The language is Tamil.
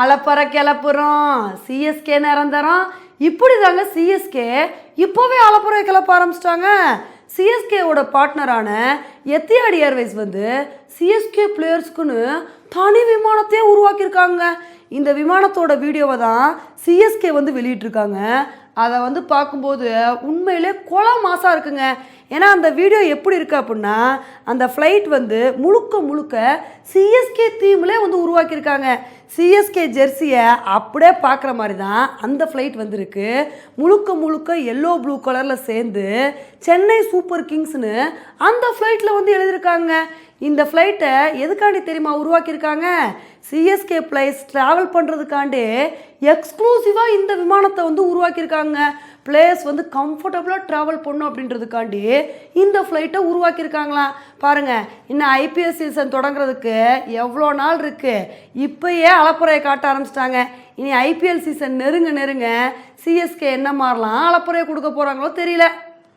அலப்பற கிளப்புறோம் சிஎஸ்கே நிரந்தரம். இப்படி தாங்க சிஎஸ்கே இப்போவே அலப்பறை கிளப்ப ஆரம்பிச்சிட்டாங்க. சிஎஸ்கேவோட பார்ட்னரான எத்திஹாட் ஏர்வேஸ் வந்து சிஎஸ்கே பிளேயர்ஸ்க்குன்னு தனி விமானத்தையே உருவாக்கியிருக்காங்க. இந்த விமானத்தோட வீடியோவை தான் சிஎஸ்கே வந்து வெளியிட்டிருக்காங்க. அதை வந்து பார்க்கும்போது உண்மையிலே கொலை மாசாக இருக்குங்க. ஏன்னா அந்த வீடியோ எப்படி இருக்குது அப்படின்னா, அந்த ஃப்ளைட் வந்து முழுக்க சிஎஸ்கே தீம்லேயே வந்து உருவாக்கியிருக்காங்க. சிஎஸ்கே ஜெர்சியை அப்படியே பார்க்குற மாதிரி தான் அந்த ஃப்ளைட் வந்துருக்கு. முழுக்க எல்லோ ப்ளூ கலரில் சேர்ந்து சென்னை சூப்பர் கிங்ஸ்னு அந்த ஃப்ளைட்டில் வந்து எழுதியிருக்காங்க. இந்த ஃப்ளைட்டை எதுக்காண்டி தெரியுமா உருவாக்கியிருக்காங்க? சிஎஸ்கே பிளேயர்ஸ் ட்ராவல் பண்ணுறதுக்காண்டி எக்ஸ்க்ளூசிவாக இந்த விமானத்தை வந்து உருவாக்கியிருக்காங்க. பிளேயர்ஸ் வந்து கம்ஃபர்டபுளாக ட்ராவல் பண்ணும் அப்படின்றதுக்காண்டி இந்த ஃப்ளைட்டை உருவாக்கியிருக்காங்களாம். பாருங்கள், இன்னும் ஐபிஎல் சீசன் தொடங்குறதுக்கு எவ்வளோ நாள் இருக்குது. இப்போயே அலப்புறையை காட்ட ஆரம்பிச்சிட்டாங்க. இனி ஐபிஎல் சீசன் நெருங்க சிஎஸ்கே என்ன மாதிரிலாம் அலப்புறையை கொடுக்க போகிறாங்களோ தெரியல.